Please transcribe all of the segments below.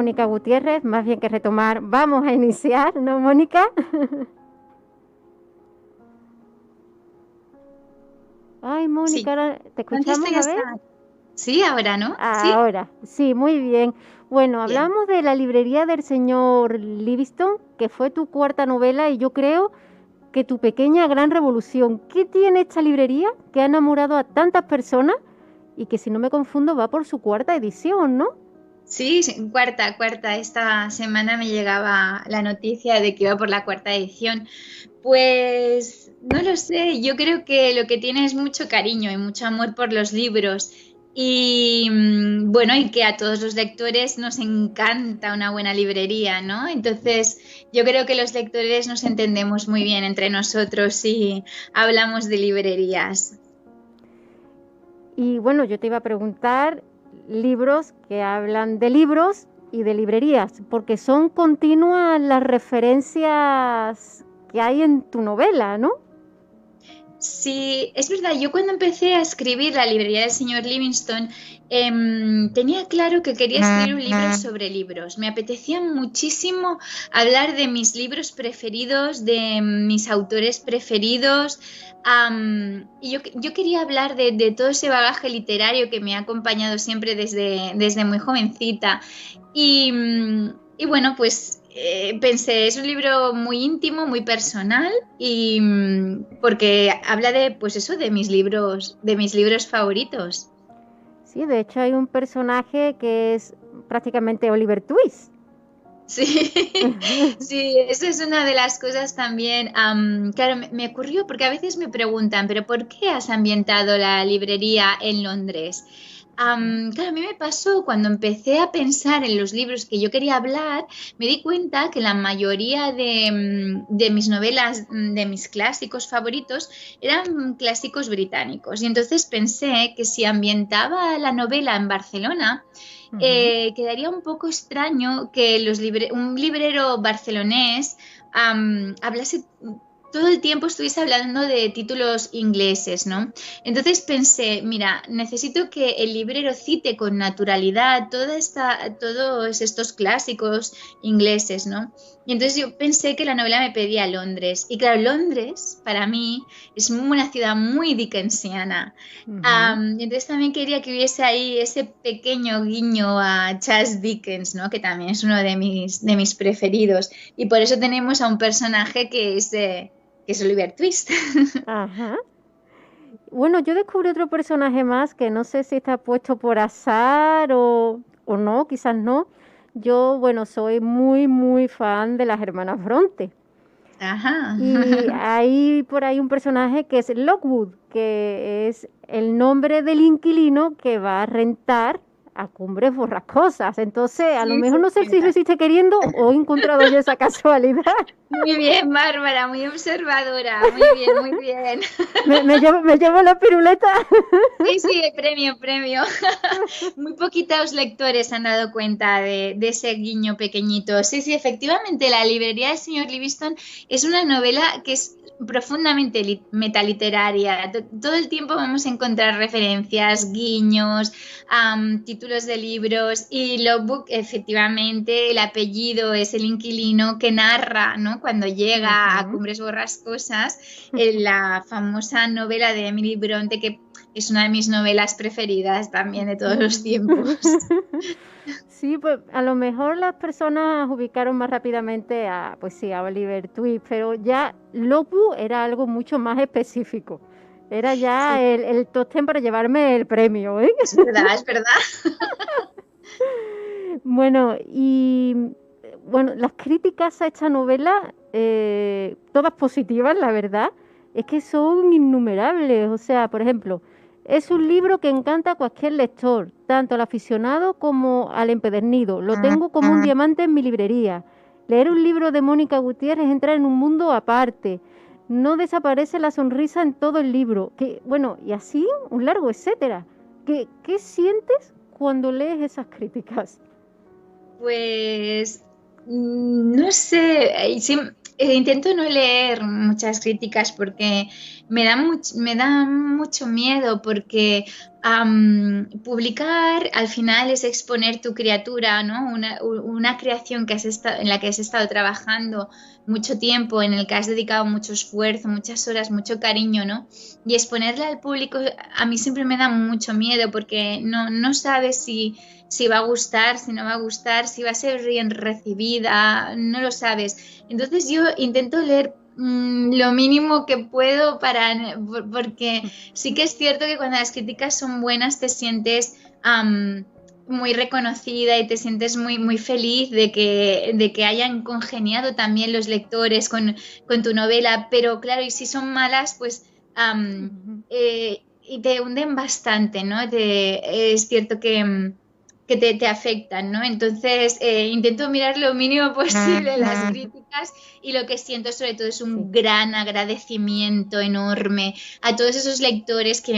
Mónica Gutiérrez, más bien que retomar, vamos a iniciar, ¿no, Mónica? Ay, Sí, Mónica, ahora te contesto escuchamos, ya a ver. está. Sí, ahora, ¿no? Sí, Ahora, sí, muy bien. Bueno, bien. hablamos de La librería del señor Livingston, que fue tu cuarta novela y yo creo que tu pequeña gran revolución. ¿Qué tiene esta librería que ha enamorado a tantas personas y que, si no me confundo, va por su cuarta edición, ¿no? Sí, sí, cuarta. Esta semana me llegaba la noticia de que iba por la cuarta edición. Pues no lo sé, yo creo que lo que tiene es mucho cariño y mucho amor por los libros. Y bueno, y que a todos los lectores nos encanta una buena librería, ¿no? Entonces, yo creo que los lectores nos entendemos muy bien entre nosotros si hablamos de librerías. Y bueno, yo te iba a preguntar libros que hablan de libros y de librerías, porque son continuas las referencias que hay en tu novela, ¿no? Sí, es verdad, yo cuando empecé a escribir La librería del señor Livingstone, tenía claro que quería escribir un libro sobre libros. Me apetecía muchísimo hablar de mis libros preferidos, de mis autores preferidos, y yo quería hablar de todo ese bagaje literario que me ha acompañado siempre desde muy jovencita. Y bueno, pues pensé, es un libro muy íntimo, muy personal y porque habla de, pues eso, de mis libros favoritos. Sí, de hecho hay un personaje que es prácticamente Oliver Twist. Sí, sí, eso es una de las cosas también. Claro, me ocurrió porque a veces me preguntan, pero ¿por qué has ambientado la librería en Londres? Claro, a mí me pasó cuando empecé a pensar en los libros que yo quería hablar, me di cuenta que la mayoría de mis novelas, de mis clásicos favoritos, eran clásicos británicos. Y entonces pensé que si ambientaba la novela en Barcelona, Ujú. quedaría un poco extraño que un librero barcelonés hablase todo el tiempo estuviese hablando de títulos ingleses, ¿no? Entonces pensé, mira, necesito que el librero cite con naturalidad todos estos clásicos ingleses, ¿no? Y entonces yo pensé que la novela me pedía Londres. Y claro, Londres para mí es una ciudad muy dickensiana. Ujú. Entonces también quería que hubiese ahí ese pequeño guiño a Charles Dickens, ¿no? Que también es uno de mis preferidos. Y por eso tenemos a un personaje que es Oliver Twist. Ajá. Bueno, yo descubrí otro personaje más que no sé si está puesto por azar o no, quizás no. Yo, bueno, soy muy, muy fan de las hermanas Bronte. Ajá. Y hay por ahí un personaje que es Lockwood, que es el nombre del inquilino que va a rentar a Cumbres Borrascosas. Entonces, a lo Sí, mejor sí, no sé sí. si lo hiciste queriendo o he encontrado yo esa casualidad. Muy bien, Bárbara, muy observadora. Muy bien, muy bien. Me llevo la piruleta. Sí, sí, premio. Muy poquitos lectores han dado cuenta de ese guiño pequeñito. Sí, sí, efectivamente, La librería del señor Livingstone es una novela que es profundamente metaliteraria. Todo el tiempo vamos a encontrar referencias, guiños, títulos de libros y Logbook, efectivamente, el apellido es el inquilino que narra, ¿no? Cuando llega a Ujú. Cumbres Borrascosas, la famosa novela de Emily Bronte que es una de mis novelas preferidas también de todos los tiempos. Sí, pues a lo mejor las personas ubicaron más rápidamente a, pues sí, a Oliver Twist, pero ya Lockwood era algo mucho más específico. Era ya Sí, el top ten para llevarme el premio, ¿eh? es verdad, es verdad. Bueno, y bueno, las críticas a esta novela, todas positivas, la verdad, es que son innumerables. O sea, por ejemplo, es un libro que encanta a cualquier lector, tanto al aficionado como al empedernido. Lo tengo como un diamante en mi librería. Leer un libro de Mónica Gutiérrez es entrar en un mundo aparte. No desaparece la sonrisa en todo el libro. Que, bueno, y así un largo etcétera. ¿Qué sientes cuando lees esas críticas? Pues no sé, intento no leer muchas críticas porque me da mucho miedo porque publicar al final es exponer tu criatura, ¿no? Una creación que en la que has estado trabajando mucho tiempo, en el que has dedicado mucho esfuerzo, muchas horas, mucho cariño, ¿no? Y exponerla al público a mí siempre me da mucho miedo porque no sabes si va a gustar, si no va a gustar, si va a ser bien recibida, no lo sabes. Entonces yo intento leer lo mínimo que puedo porque sí que es cierto que cuando las críticas son buenas te sientes muy reconocida y te sientes muy feliz de que hayan congeniado también los lectores con tu novela, pero claro, y si son malas, pues y te hunden bastante, ¿no? Es cierto que te afectan, ¿no? Entonces, intento mirar lo mínimo posible las críticas y lo que siento sobre todo es un gran agradecimiento enorme a todos esos lectores que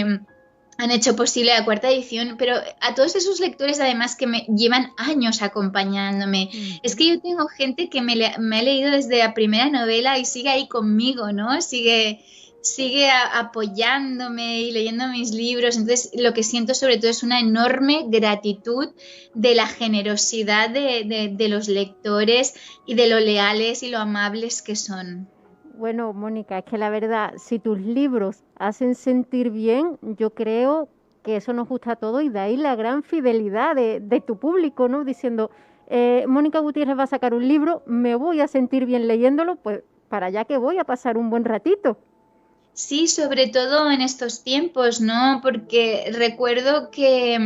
han hecho posible la cuarta edición, pero a todos esos lectores además que me llevan años acompañándome. Es que yo tengo gente que me ha leído desde la primera novela y sigue ahí conmigo, ¿no? Sigue apoyándome y leyendo mis libros. Entonces, lo que siento sobre todo es una enorme gratitud de la generosidad de los lectores y de lo leales y lo amables que son. Bueno, Mónica, es que la verdad, si tus libros hacen sentir bien, yo creo que eso nos gusta a todos y de ahí la gran fidelidad de tu público, ¿no? Diciendo, Mónica Gutiérrez va a sacar un libro, me voy a sentir bien leyéndolo, pues para allá que voy a pasar un buen ratito. Sí, sobre todo en estos tiempos, ¿no? Porque recuerdo que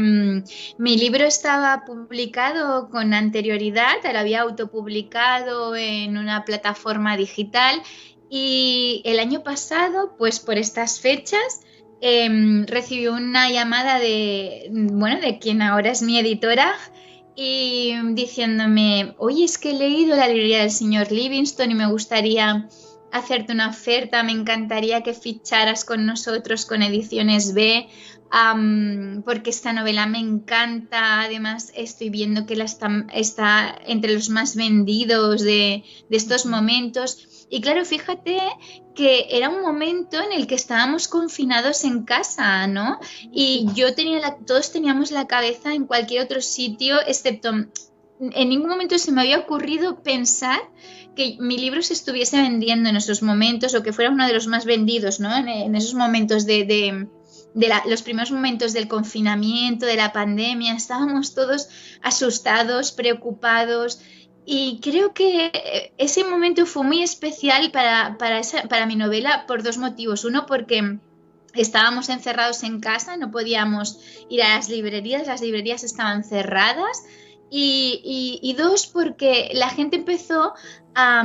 mi libro estaba publicado con anterioridad, lo había autopublicado en una plataforma digital y el año pasado, pues por estas fechas, recibí una llamada bueno, de quien ahora es mi editora y diciéndome, oye, es que he leído La librería del señor Livingstone y me gustaría hacerte una oferta, me encantaría que ficharas con nosotros con Ediciones B, porque esta novela me encanta, además estoy viendo que está entre los más vendidos de estos momentos. Y claro, fíjate que era un momento en el que estábamos confinados en casa, ¿no? Y todos teníamos la cabeza en cualquier otro sitio, excepto en ningún momento se me había ocurrido pensar que mi libro se estuviese vendiendo en esos momentos o que fuera uno de los más vendidos, ¿no? En esos momentos los primeros momentos del confinamiento, de la pandemia, estábamos todos asustados, preocupados y creo que ese momento fue muy especial para mi novela por dos motivos. Uno, porque estábamos encerrados en casa, no podíamos ir a las librerías estaban cerradas. Y dos, porque la gente empezó a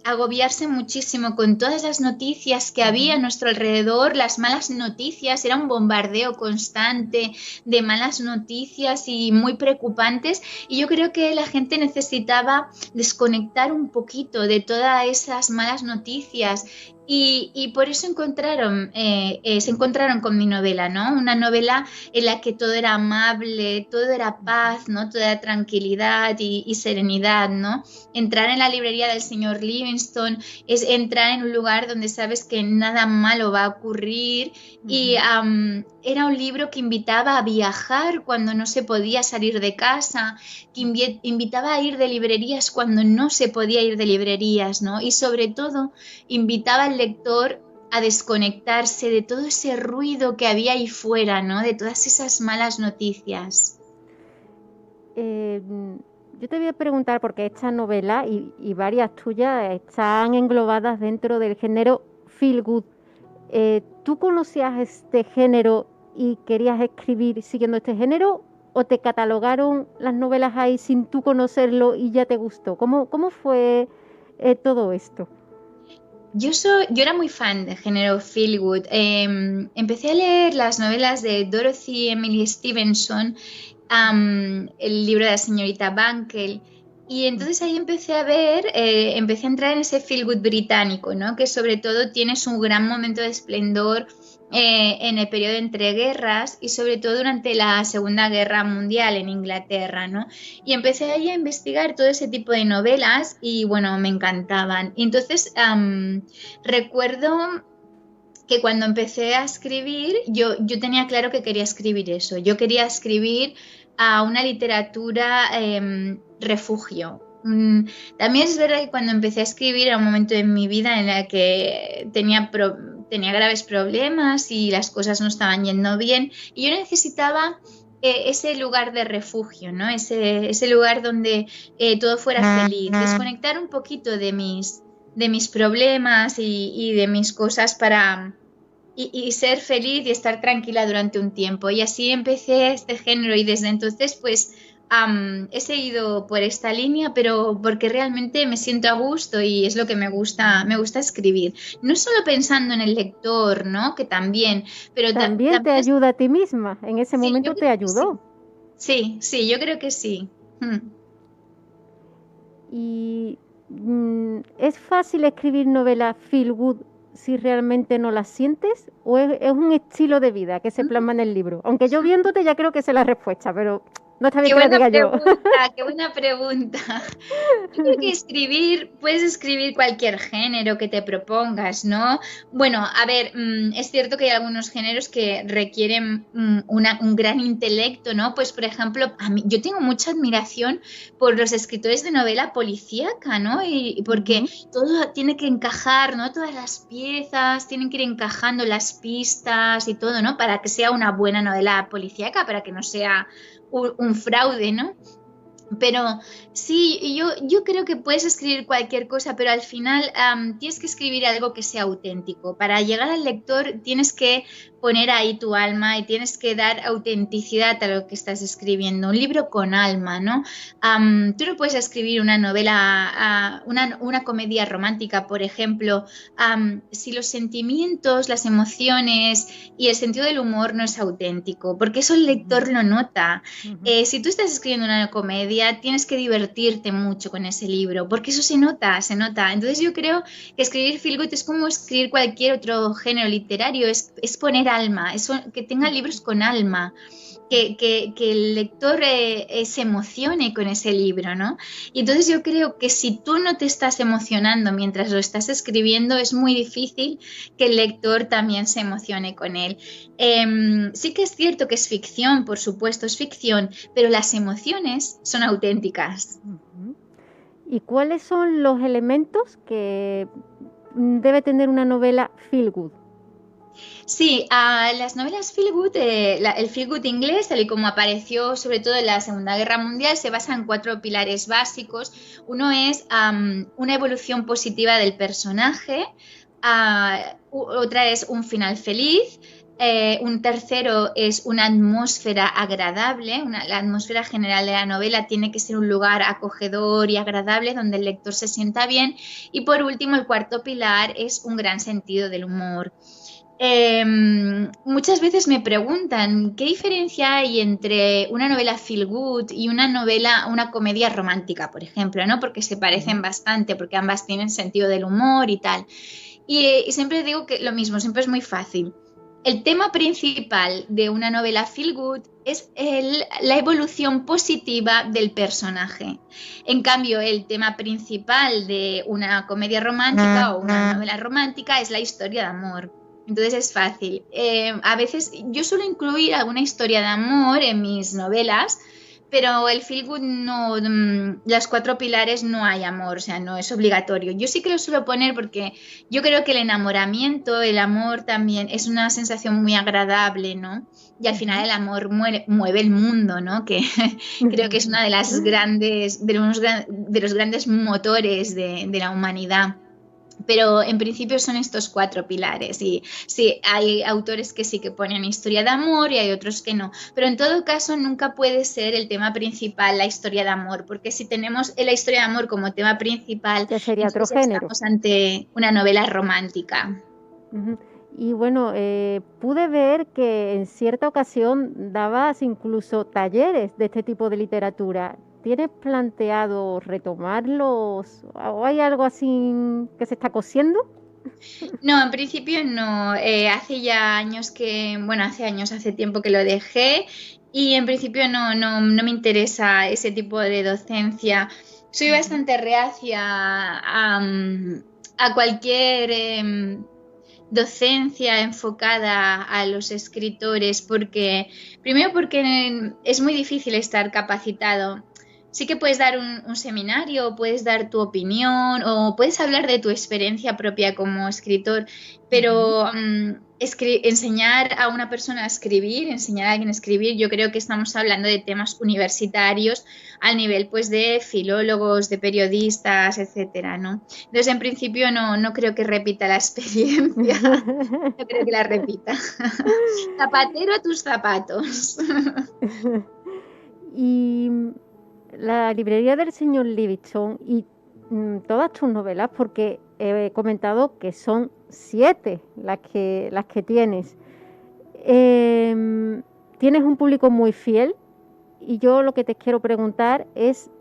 agobiarse muchísimo con todas las noticias que había a nuestro alrededor, las malas noticias, era un bombardeo constante de malas noticias y muy preocupantes. Y yo creo que la gente necesitaba desconectar un poquito de todas esas malas noticias. Y por eso se encontraron con mi novela, ¿no? Una novela en la que todo era amable, todo era paz, ¿no? Todo era tranquilidad y serenidad, ¿no? Entrar en la librería del señor Livingstone es entrar en un lugar donde sabes que nada malo va a ocurrir y era un libro que invitaba a viajar cuando no se podía salir de casa, que invitaba a ir de librerías cuando no se podía ir de librerías, ¿no? Y sobre todo invitaba al lector a desconectarse de todo ese ruido que había ahí fuera, ¿no? De todas esas malas noticias. Yo te voy a preguntar, porque esta novela y varias tuyas están englobadas dentro del género feel good. ¿Tú conocías este género y querías escribir siguiendo este género? ¿O te catalogaron las novelas ahí sin tú conocerlo y ya te gustó? ¿Cómo fue todo esto? Yo era muy fan del género feel good. Empecé a leer las novelas de Dorothy Emily Stevenson, el libro de la señorita Bankel, y entonces ahí empecé a entrar en ese feel good británico, ¿no? Que sobre todo tiene su gran momento de esplendor en el periodo entre guerras y sobre todo durante la Segunda Guerra Mundial en Inglaterra, ¿no? Y empecé ahí a investigar todo ese tipo de novelas y bueno, me encantaban. Y entonces recuerdo que cuando empecé a escribir, yo tenía claro que quería escribir eso. Yo quería escribir a una literatura refugio. También es verdad que cuando empecé a escribir era un momento en mi vida en el que tenía graves problemas y las cosas no estaban yendo bien y yo necesitaba ese lugar de refugio, ¿no? Ese lugar donde todo fuera feliz, desconectar un poquito de mis problemas y de mis cosas y ser feliz y estar tranquila durante un tiempo. Y así empecé este género y desde entonces pues he seguido por esta línea, pero porque realmente me siento a gusto y es lo que me gusta escribir. No solo pensando en el lector, ¿no? Que también, pero También te también es... ayuda a ti misma. En ese Sí, yo momento te creo que sí. ayudó. Sí, sí, yo creo que sí. Y ¿es fácil escribir novelas feel good si realmente no las sientes? ¿O es un estilo de vida que se plasma en el libro? Aunque yo viéndote ya creo que sé la respuesta, pero no está bien Qué que la buena diga yo. pregunta, qué buena pregunta. Yo creo que puedes escribir cualquier género que te propongas, ¿no? Bueno, a ver, es cierto que hay algunos géneros que requieren un gran intelecto, ¿no? Pues, por ejemplo, yo tengo mucha admiración por los escritores de novela policíaca, ¿no? Y porque todo tiene que encajar, ¿no? Todas las piezas tienen que ir encajando las pistas y todo, ¿no? Para que sea una buena novela policíaca, para que no sea un fraude, ¿no? Pero sí, yo creo que puedes escribir cualquier cosa, pero al final tienes que escribir algo que sea auténtico. Para llegar al lector tienes que poner ahí tu alma y tienes que dar autenticidad a lo que estás escribiendo. Un libro con alma, ¿no? Tú no puedes escribir una novela, una comedia romántica, por ejemplo, si los sentimientos, las emociones y el sentido del humor no es auténtico, porque eso el lector lo nota. Si tú estás escribiendo una comedia, tienes que divertirte mucho con ese libro, porque eso se nota, se nota. Entonces yo creo que escribir feel good es como escribir cualquier otro género literario, es poner alma, que tenga libros con alma. Que el lector se emocione con ese libro, ¿no? Y entonces yo creo que si tú no te estás emocionando mientras lo estás escribiendo, es muy difícil que el lector también se emocione con él. Sí que es cierto que es ficción, por supuesto, es ficción, pero las emociones son auténticas. ¿Y cuáles son los elementos que debe tener una novela feel good? Sí, las novelas feel good, el feel good inglés, tal y como apareció sobre todo en la Segunda Guerra Mundial, se basa en 4 pilares básicos. Uno es una evolución positiva del personaje, otra es un final feliz, un tercero es una atmósfera agradable, la atmósfera general de la novela tiene que ser un lugar acogedor y agradable donde el lector se sienta bien. Y por último, el cuarto pilar es un gran sentido del humor. Muchas veces me preguntan qué diferencia hay entre una novela feel good y una comedia romántica, por ejemplo, ¿no? Porque se parecen bastante, porque ambas tienen sentido del humor y tal. Y siempre digo que lo mismo, siempre es muy fácil. El tema principal de una novela feel good es la evolución positiva del personaje. En cambio, el tema principal de una comedia romántica o una novela romántica es la historia de amor. Entonces es fácil. A veces yo suelo incluir alguna historia de amor en mis novelas, pero el feel good no, las 4 pilares no hay amor, o sea, no es obligatorio. Yo sí que lo suelo poner porque yo creo que el enamoramiento, el amor también es una sensación muy agradable, ¿no? Y al final el amor mueve el mundo, ¿no? Que creo que es una de las grandes, de los grandes motores de la humanidad. Pero en principio son estos 4 pilares y sí, hay autores que sí que ponen historia de amor y hay otros que no. Pero en todo caso nunca puede ser el tema principal la historia de amor, porque si tenemos la historia de amor como tema principal, Ya sería otro entonces ya género. estamos ante una novela romántica. Y bueno, pude ver que en cierta ocasión dabas incluso talleres de este tipo de literatura. ¿Tienes planteado retomarlos? ¿O hay algo así que se está cosiendo? No, en principio no. Hace ya años hace tiempo que lo dejé y en principio no me interesa ese tipo de docencia. Soy bastante reacia a cualquier docencia enfocada a los escritores, primero porque es muy difícil estar capacitado. Sí que puedes dar un seminario, puedes dar tu opinión o puedes hablar de tu experiencia propia como escritor, pero enseñar a una persona a escribir, enseñar a alguien a escribir, yo creo que estamos hablando de temas universitarios al nivel pues de filólogos, de periodistas, etcétera, ¿no? Entonces, en principio no creo que repita la experiencia, no creo que la repita. Zapatero a tus zapatos. Y la librería del señor Livingston y todas tus novelas, porque he comentado que son 7 las que tienes. Tienes un público muy fiel y yo lo que te quiero preguntar es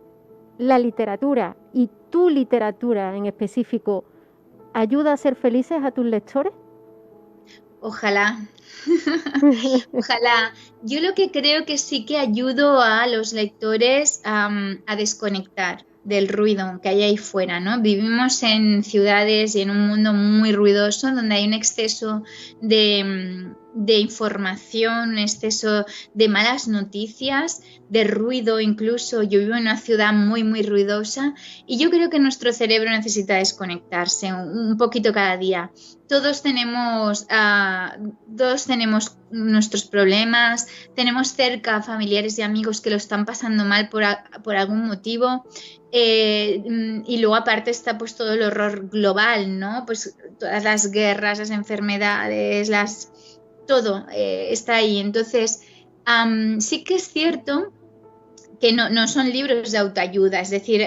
la literatura y tu literatura en específico ayuda a ser felices a tus lectores. Ojalá. Ojalá. Yo lo que creo que sí que ayudo a los lectores a desconectar del ruido que hay ahí fuera, ¿no? Vivimos en ciudades y en un mundo muy ruidoso donde hay un exceso de información, un exceso de malas noticias, de ruido incluso. Yo vivo en una ciudad muy, muy ruidosa y yo creo que nuestro cerebro necesita desconectarse un poquito cada día. Todos tenemos nuestros problemas, tenemos cerca familiares y amigos que lo están pasando mal por algún motivo. Y luego aparte está pues todo el horror global, ¿no? Pues todas las guerras, las enfermedades, todo está ahí. Entonces, sí que es cierto que no son libros de autoayuda, es decir,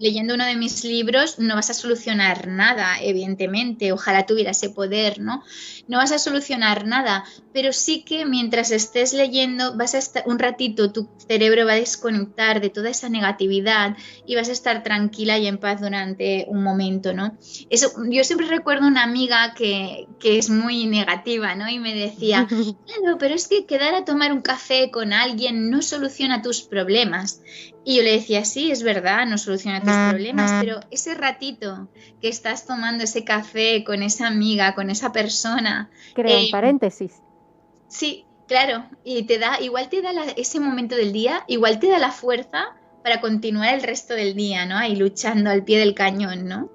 leyendo uno de mis libros no vas a solucionar nada, evidentemente, ojalá tuviera ese poder, ¿no? No vas a solucionar nada, pero sí que mientras estés leyendo vas a estar un ratito, tu cerebro va a desconectar de toda esa negatividad y vas a estar tranquila y en paz durante un momento, ¿no? Eso, yo siempre recuerdo una amiga que es muy negativa, ¿no? Y me decía, claro, pero es que quedar a tomar un café con alguien no soluciona tus problemas. Y yo le decía, sí, es verdad, no soluciona tus problemas, pero ese ratito que estás tomando ese café con esa amiga, con esa persona... Crea un paréntesis. Sí, claro, y igual te da ese momento del día, igual te da la fuerza para continuar el resto del día, ¿no? Ahí luchando al pie del cañón, ¿no?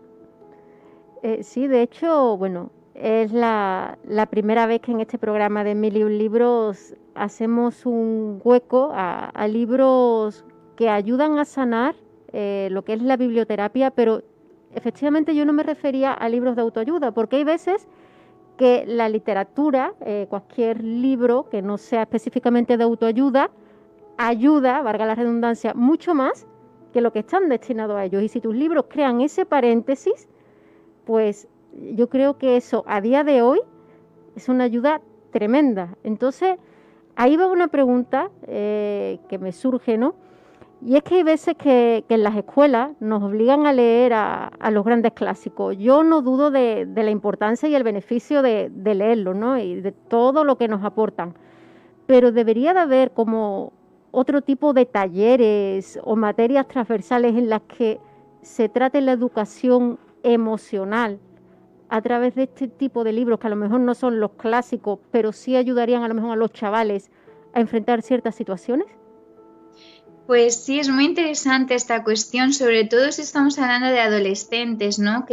Sí, de hecho, bueno, es la primera vez que en este programa de Mil y un Libros hacemos un hueco a libros que ayudan a sanar lo que es la biblioterapia, pero efectivamente yo no me refería a libros de autoayuda, porque hay veces que la literatura, cualquier libro que no sea específicamente de autoayuda, ayuda, valga la redundancia, mucho más que lo que están destinados a ellos. Y si tus libros crean ese paréntesis, pues yo creo que eso a día de hoy es una ayuda tremenda. Entonces, ahí va una pregunta que me surge, ¿no? Y es que hay veces que en las escuelas nos obligan a leer a los grandes clásicos. Yo no dudo de la importancia y el beneficio de leerlos, ¿no? Y de todo lo que nos aportan. Pero debería de haber como otro tipo de talleres o materias transversales en las que se trate la educación emocional a través de este tipo de libros que a lo mejor no son los clásicos, pero sí ayudarían a lo mejor a los chavales a enfrentar ciertas situaciones. Pues sí, es muy interesante esta cuestión, sobre todo si estamos hablando de adolescentes, ¿no?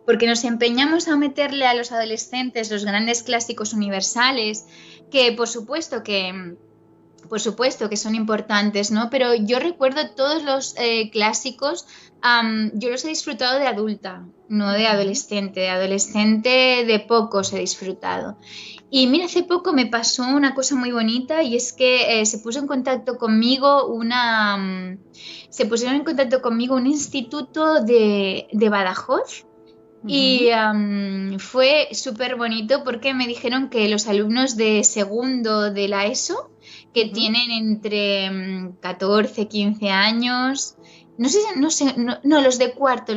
Porque nos empeñamos a meterle a los adolescentes los grandes clásicos universales, que por supuesto que son importantes, ¿no? Pero yo recuerdo todos los clásicos, yo los he disfrutado de adulta, no de adolescente. De adolescente de pocos he disfrutado. Y mira, hace poco me pasó una cosa muy bonita y es que se pusieron en contacto conmigo un instituto de Badajoz. Y fue súper bonito porque me dijeron que los alumnos de segundo de la ESO, que tienen entre 14, 15 años, los de cuarto,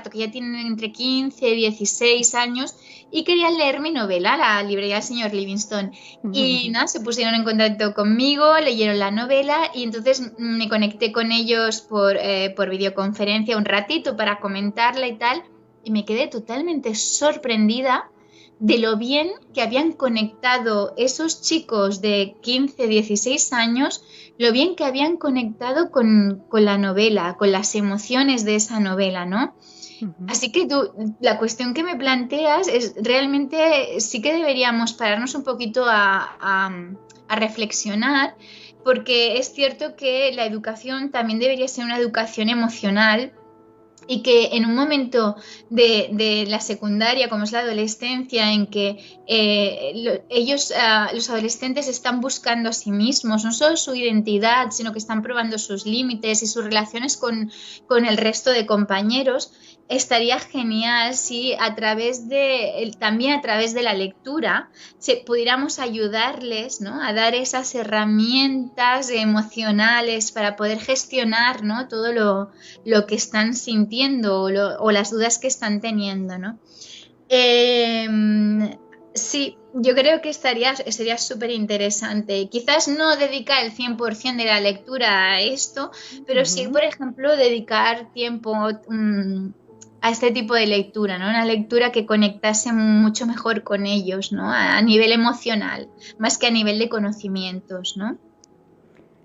que ya tienen entre 15 y 16 años y querían leer mi novela, La librería del señor Livingston. Y nada, se pusieron en contacto conmigo, leyeron la novela y entonces me conecté con ellos por videoconferencia un ratito para comentarla y tal. Y me quedé totalmente sorprendida de lo bien que habían conectado esos chicos de 15, 16 años, lo bien que habían conectado con la novela, con las emociones de esa novela, ¿no? Así que la cuestión que me planteas es realmente sí que deberíamos pararnos un poquito a reflexionar, porque es cierto que la educación también debería ser una educación emocional y que en un momento de la secundaria, como es la adolescencia, en que ellos, los adolescentes, están buscando a sí mismos, no solo su identidad, sino que están probando sus límites y sus relaciones con el resto de compañeros, estaría genial si también a través de la lectura pudiéramos ayudarles, ¿no?, a dar esas herramientas emocionales para poder gestionar, ¿no?, todo lo que están sintiendo o las dudas que están teniendo, ¿no? Sí, yo creo que sería súper interesante. Quizás no dedicar el 100% de la lectura a esto, pero sí, por ejemplo, dedicar tiempo a este tipo de lectura, ¿no? Una lectura que conectase mucho mejor con ellos, ¿no? A nivel emocional, más que a nivel de conocimientos, ¿no?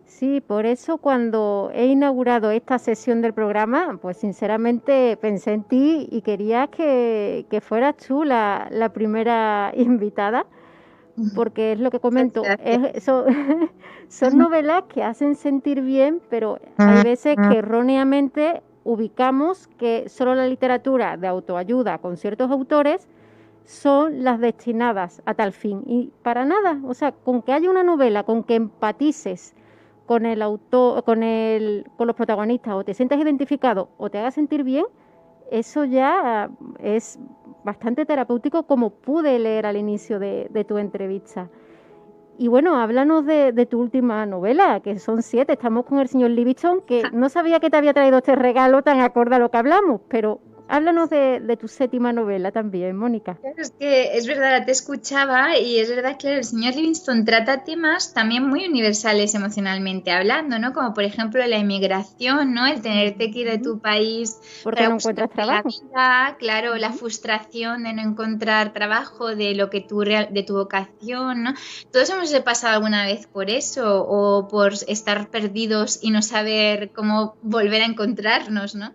Sí, por eso cuando he inaugurado esta sesión del programa, pues sinceramente pensé en ti y quería que fueras tú la primera invitada, porque es lo que comento, son novelas que hacen sentir bien, pero hay veces que erróneamente ubicamos que solo la literatura de autoayuda con ciertos autores son las destinadas a tal fin. Y para nada, o sea, con que haya una novela, con que empatices con el autor, con los protagonistas, o te sientas identificado o te haga sentir bien, eso ya es bastante terapéutico, como pude leer al inicio de tu entrevista. Y bueno, háblanos de tu última novela, que son 7. Estamos con el señor Livingston, que no sabía que te había traído este regalo tan acorde a lo que hablamos, pero háblanos de tu 7ª novela también, Mónica. Claro, es que es verdad, te escuchaba y es verdad, claro, el señor Livingston trata temas también muy universales emocionalmente hablando, ¿no? Como por ejemplo la inmigración, ¿no? El tenerte que ir de tu país porque para no encuentras trabajo. La vida, claro, la frustración de no encontrar trabajo, de lo que de tu vocación, ¿no? Todos hemos pasado alguna vez por eso o por estar perdidos y no saber cómo volver a encontrarnos, ¿no?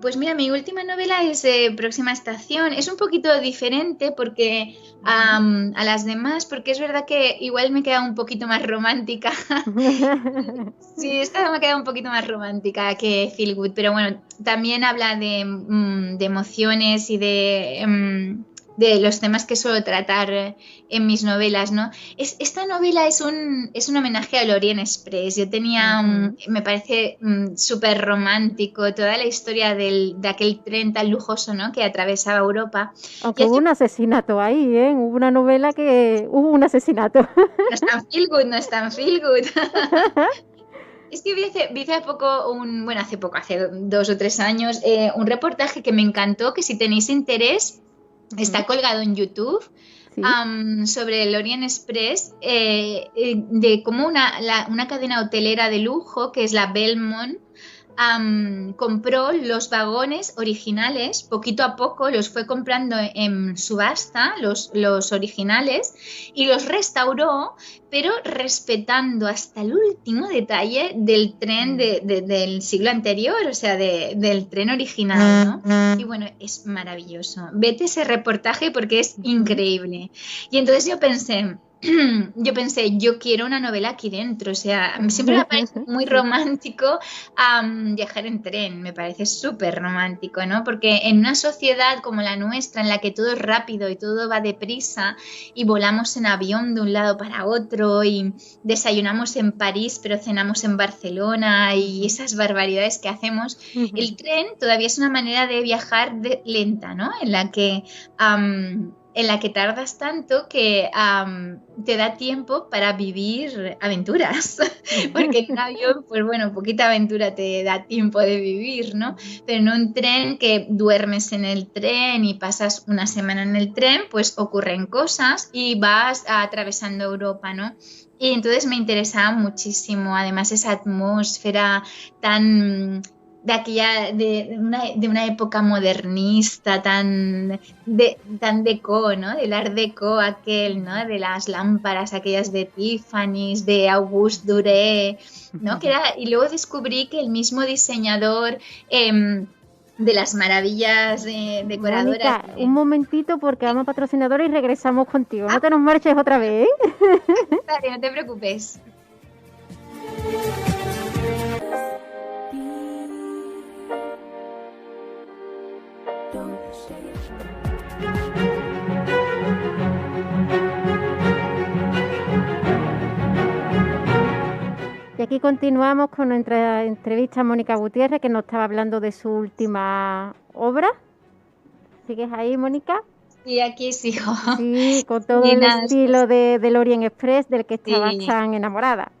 Pues mira, mi última novela es Próxima Estación. Es un poquito diferente porque a las demás, porque es verdad que igual me queda un poquito más romántica. Sí, esta me queda un poquito más romántica que Feel Good, pero bueno, también habla de emociones y de los temas que suelo tratar en mis novelas, ¿no? Esta novela es un homenaje al Orient Express. Yo tenía, me parece súper romántico toda la historia de aquel tren tan lujoso, ¿no?, que atravesaba Europa. Aunque hubo un asesinato ahí, ¿eh? Hubo una novela que hubo un asesinato. No es tan feel good, no es tan feel good. Es que vi hace poco, hace 2 o 3 años, un reportaje que me encantó, que si tenéis interés, está colgado en YouTube, ¿sí?, sobre el Orient Express, de cómo una cadena hotelera de lujo, que es la Belmond, compró los vagones originales, poquito a poco los fue comprando en subasta, los originales, y los restauró, pero respetando hasta el último detalle del tren del siglo anterior, o sea, del tren original, ¿no? Y bueno, es maravilloso. Vete ese reportaje porque es increíble. Y entonces yo pensé, yo quiero una novela aquí dentro, o sea, siempre me parece muy romántico viajar en tren, me parece súper romántico, ¿no? Porque en una sociedad como la nuestra, en la que todo es rápido y todo va deprisa y volamos en avión de un lado para otro y desayunamos en París pero cenamos en Barcelona y esas barbaridades que hacemos, el tren todavía es una manera de viajar lenta, ¿no? En la que tardas tanto que te da tiempo para vivir aventuras, porque en un avión, pues bueno, poquita aventura te da tiempo de vivir, ¿no? Pero en un tren, que duermes en el tren y pasas una semana en el tren, pues ocurren cosas y vas atravesando Europa, ¿no? Y entonces me interesaba muchísimo, además, esa atmósfera tan de aquella, de una época modernista tan deco, ¿no? Del art deco aquel, ¿no? De las lámparas aquellas de Tiffany's, de Auguste Duré, ¿no? Y luego descubrí que el mismo diseñador de las maravillas decoradoras. Mónica, un momentito porque vamos a patrocinadora y regresamos contigo. No te nos marches otra vez. Vale, no te preocupes. Y aquí continuamos con nuestra entrevista a Mónica Gutiérrez, que nos estaba hablando de su última obra. ¿Sigues ahí, Mónica? Sí, aquí sigo. Sí, con todo el estilo del Orient Express del que estabas tan enamorada.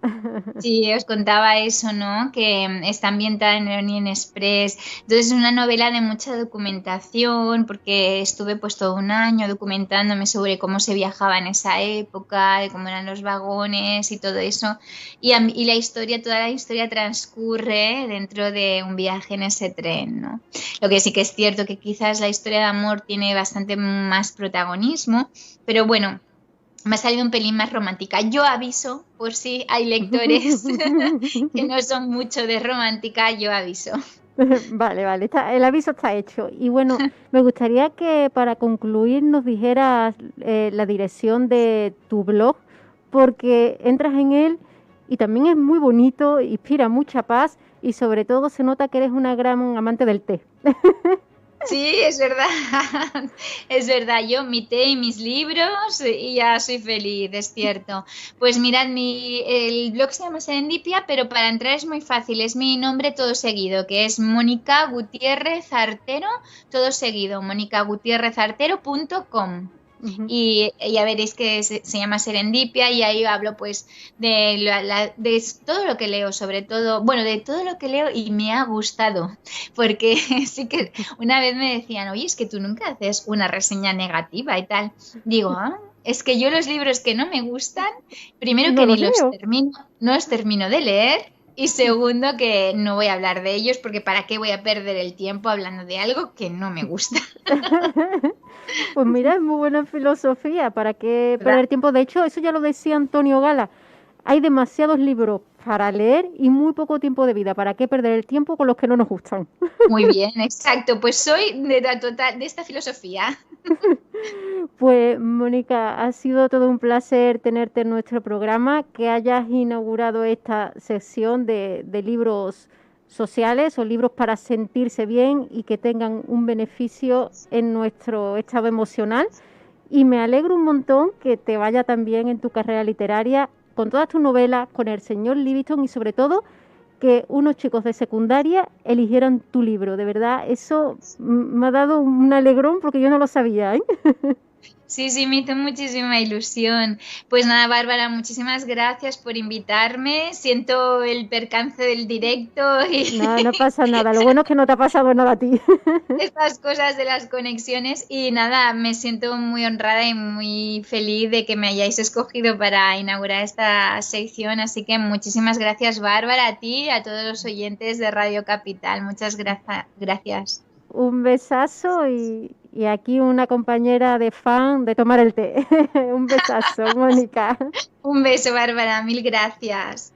Sí, os contaba eso, ¿no? Que está ambientada en el Orient Express. Entonces es una novela de mucha documentación, porque estuve pues todo un año documentándome sobre cómo se viajaba en esa época, de cómo eran los vagones y todo eso. Y la historia, toda la historia transcurre dentro de un viaje en ese tren, ¿no? Lo que sí que es cierto que quizás la historia de amor tiene bastante más protagonismo, pero bueno, me ha salido un pelín más romántica. Yo aviso, por si hay lectores que no son mucho de romántica, yo aviso. Vale, el aviso está hecho. Y bueno, me gustaría que para concluir nos dijeras la dirección de tu blog, porque entras en él y también es muy bonito, inspira mucha paz y sobre todo se nota que eres una gran amante del té. Sí, es verdad, es verdad, yo mi té y mis libros y ya soy feliz, es cierto. Pues mirad, el blog se llama Serendipia, pero para entrar es muy fácil, es mi nombre todo seguido, que es Mónica Gutiérrez Artero, todo seguido, monicagutierrezartero.com. Y ya veréis que se llama Serendipia y ahí hablo pues de todo lo que leo, sobre todo, bueno, de todo lo que leo y me ha gustado, porque sí que una vez me decían, oye, es que tú nunca haces una reseña negativa y tal. Digo, es que yo los libros que no me gustan, primero que no los termino de leer. Y segundo, que no voy a hablar de ellos porque ¿para qué voy a perder el tiempo hablando de algo que no me gusta? Pues mira, es muy buena filosofía, ¿para qué perder tiempo? De hecho, eso ya lo decía Antonio Gala. Hay demasiados libros para leer y muy poco tiempo de vida. ¿Para qué perder el tiempo con los que no nos gustan? Muy bien, exacto. Pues soy de esta filosofía. Pues Mónica, ha sido todo un placer tenerte en nuestro programa, que hayas inaugurado esta sección de libros sociales o libros para sentirse bien y que tengan un beneficio en nuestro estado emocional. Y me alegro un montón que te vaya tan bien en tu carrera literaria, con todas tus novelas, con el señor Livingstone y sobre todo que unos chicos de secundaria eligieran tu libro. De verdad, eso me ha dado un alegrón porque yo no lo sabía, ¿eh? Sí, me hizo muchísima ilusión. Pues nada, Bárbara, muchísimas gracias por invitarme. Siento el percance del directo y... No pasa nada. Lo bueno es que no te ha pasado nada a ti. Estas cosas de las conexiones y nada, me siento muy honrada y muy feliz de que me hayáis escogido para inaugurar esta sección. Así que muchísimas gracias, Bárbara, a ti y a todos los oyentes de Radio Capital. Muchas gracias. Un besazo y aquí una compañera de fan de tomar el té. Un besazo, Mónica. Un beso, Bárbara. Mil gracias.